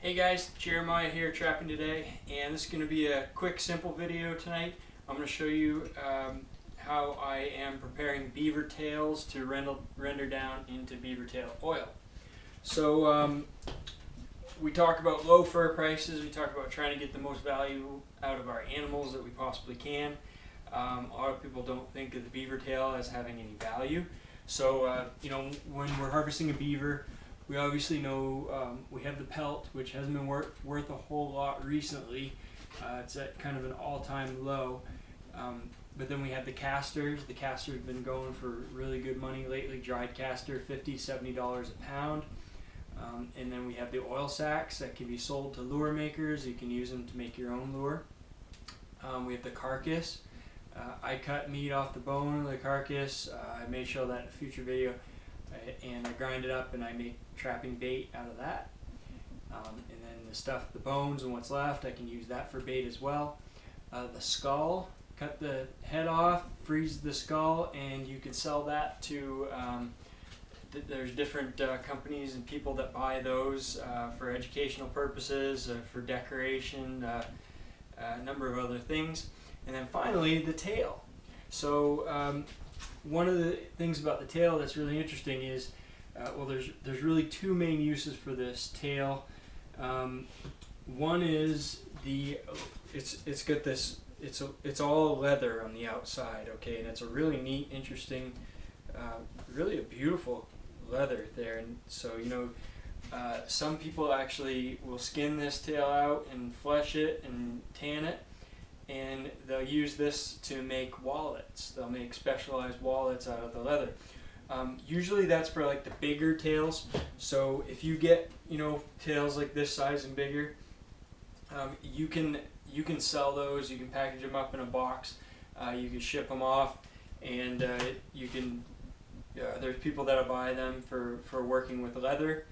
Hey guys, Jeremiah here, trapping today, and this is going to be a quick, simple video tonight. I'm going to show you how I am preparing beaver tails to render down into beaver tail oil. So we talk about low fur prices, we talk about trying to get the most value out of our animals that we possibly can. A lot of people don't think of the beaver tail as having any value. So when we're harvesting a beaver, we obviously know we have the pelt, which hasn't been worth a whole lot recently. It's at kind of an all-time low. But then we have the casters. The casters have been going for really good money lately. Dried caster, $50, $70 a pound. And then we have the oil sacks that can be sold to lure makers. You can use them to make your own lure. We have the carcass. I cut meat off the bone of the carcass. I may show that in a future video. And I grind it up and I make trapping bait out of that. And then the stuff, the bones and what's left, I can use that for bait as well. The skull, cut the head off, freeze the skull, and you can sell that to, there's different companies and people that buy those for educational purposes, for decoration, a number of other things. And then finally, the tail. So one of the things about the tail that's really interesting is, well, there's really two main uses for this tail. One is it's got this, it's all leather on the outside, okay, and it's a really neat, interesting, really a beautiful leather there. And so some people actually will skin this tail out and flesh it and tan it. And they'll use this to make wallets. They'll make specialized wallets out of the leather. Usually that's for like the bigger tails. So if you get tails like this size and bigger, you can sell those. You can package them up in a box. You can ship them off, and you can. There's people that'll buy them for working with leather.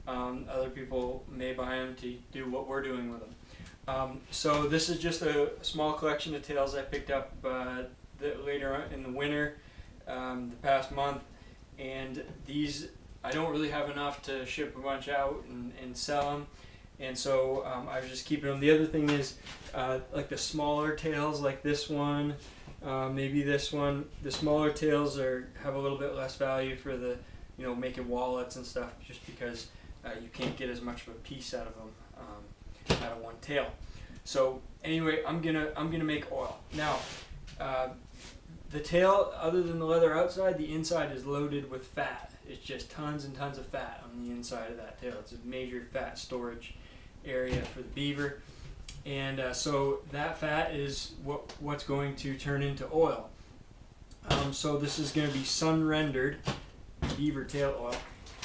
Other people may buy them to do what we're doing with them. So this is just a small collection of tails I picked up later in the winter, the past month, and these I don't really have enough to ship a bunch out and sell them, and so I was just keeping them. The other thing is like the smaller tails, like this one, maybe this one. The smaller tails have a little bit less value for the making wallets and stuff, just because you can't get as much of a piece out of them. Out of one tail. So anyway, I'm gonna make oil. Now, the tail, other than the leather outside, the inside is loaded with fat. It's just tons and tons of fat on the inside of that tail. It's a major fat storage area for the beaver, and so that fat is what's going to turn into oil. So this is going to be sun-rendered beaver tail oil.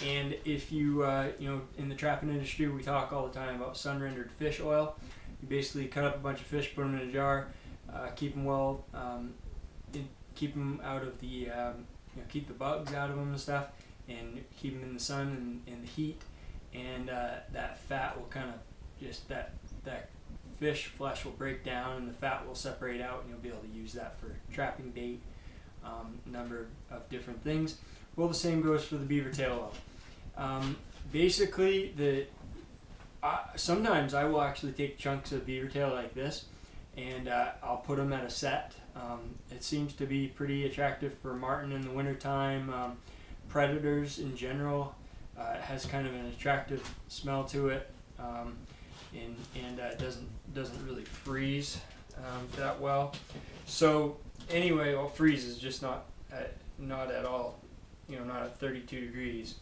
And if you, in the trapping industry, we talk all the time about sun-rendered fish oil. You basically cut up a bunch of fish, put them in a jar, keep them well, keep them out of the, keep the bugs out of them and stuff, and keep them in the sun and the heat. And that fat will kind of just, that fish flesh will break down and the fat will separate out, and you'll be able to use that for trapping bait, a number of different things. Well, the same goes for the beaver tail oil. Basically, sometimes I will actually take chunks of beaver tail like this, and I'll put them at a set. It seems to be pretty attractive for marten in the wintertime. Predators in general, it has kind of an attractive smell to it, and it doesn't really freeze that well. So anyway, well, freeze is just not at all. Not at 32 degrees.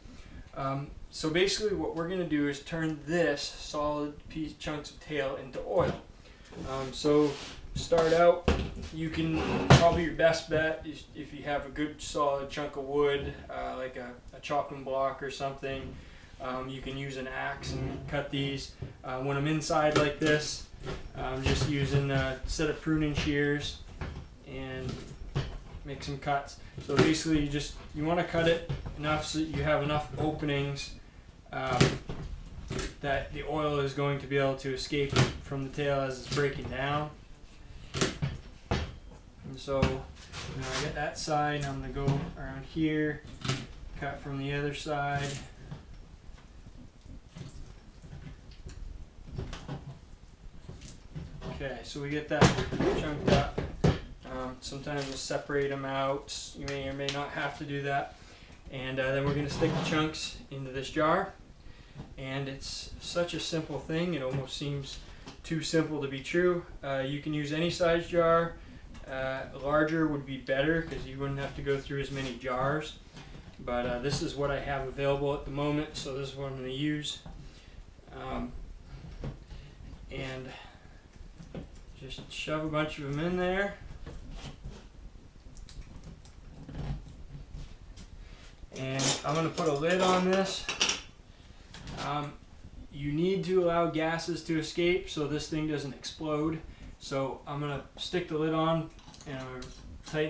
So basically what we're going to do is turn this solid chunks of tail into oil. So start out, you can, probably your best bet is if you have a good solid chunk of wood, like a chopping block or something, you can use an axe and cut these. When I'm inside like this, I'm just using a set of pruning shears and make some cuts. So basically you want to cut it enough so you have enough openings that the oil is going to be able to escape from the tail as it's breaking down. And so I get that side, I'm going to go around here, cut from the other side. Okay, so we get that chunked up. Sometimes we'll separate them out. You may or may not have to do that. And then we're going to stick the chunks into this jar. And it's such a simple thing, it almost seems too simple to be true. You can use any size jar. Larger would be better because you wouldn't have to go through as many jars. But this is what I have available at the moment, so this is what I'm going to use. And just shove a bunch of them in there. And I'm going to put a lid on this. You need to allow gases to escape so this thing doesn't explode. So I'm going to stick the lid on and I'm going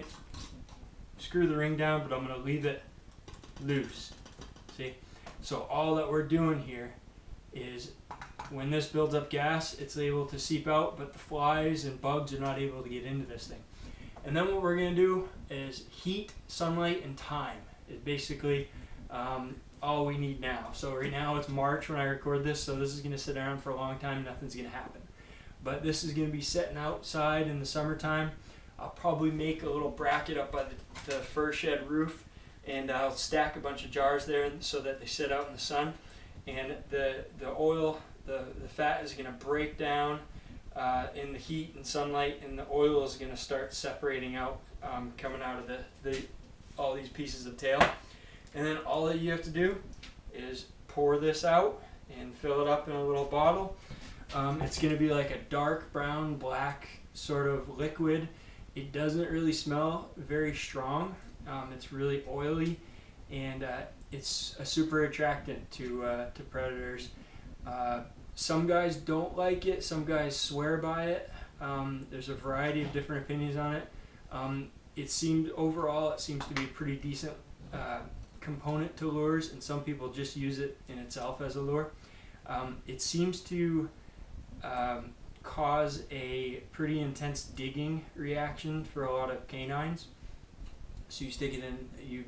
to screw the ring down, but I'm going to leave it loose. See? So all that we're doing here is when this builds up gas, it's able to seep out, but the flies and bugs are not able to get into this thing. And then what we're going to do is heat, sunlight, and time is basically all we need now. So right now it's March when I record this, so this is going to sit around for a long time, nothing's going to happen. But this is going to be sitting outside in the summertime. I'll probably make a little bracket up by the fur shed roof, and I'll stack a bunch of jars there so that they sit out in the sun. And the oil, the fat is going to break down in the heat and sunlight, and the oil is going to start separating out, coming out of all these pieces of tail. And then all that you have to do is pour this out and fill it up in a little bottle. It's going to be like a dark brown, black sort of liquid. It doesn't really smell very strong. It's really oily, and it's a super attractant to predators. Some guys don't like it. Some guys swear by it. There's a variety of different opinions on it. Overall, it seems to be a pretty decent component to lures, and some people just use it in itself as a lure. It seems to cause a pretty intense digging reaction for a lot of canines. So you stick it in, you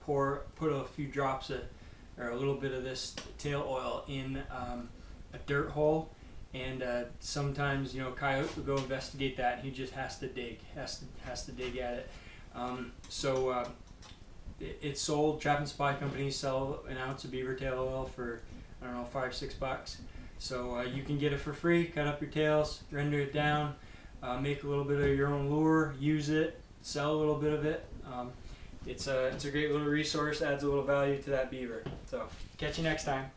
put a few drops or a little bit of this tail oil in a dirt hole, and sometimes coyote will go investigate that, and he just has to dig, has to dig at it. It's sold. Trap and supply companies sell an ounce of beaver tail oil for, I don't know, $5-6. So you can get it for free. Cut up your tails, render it down, make a little bit of your own lure, use it, sell a little bit of it. It's a great little resource. Adds a little value to that beaver. So catch you next time.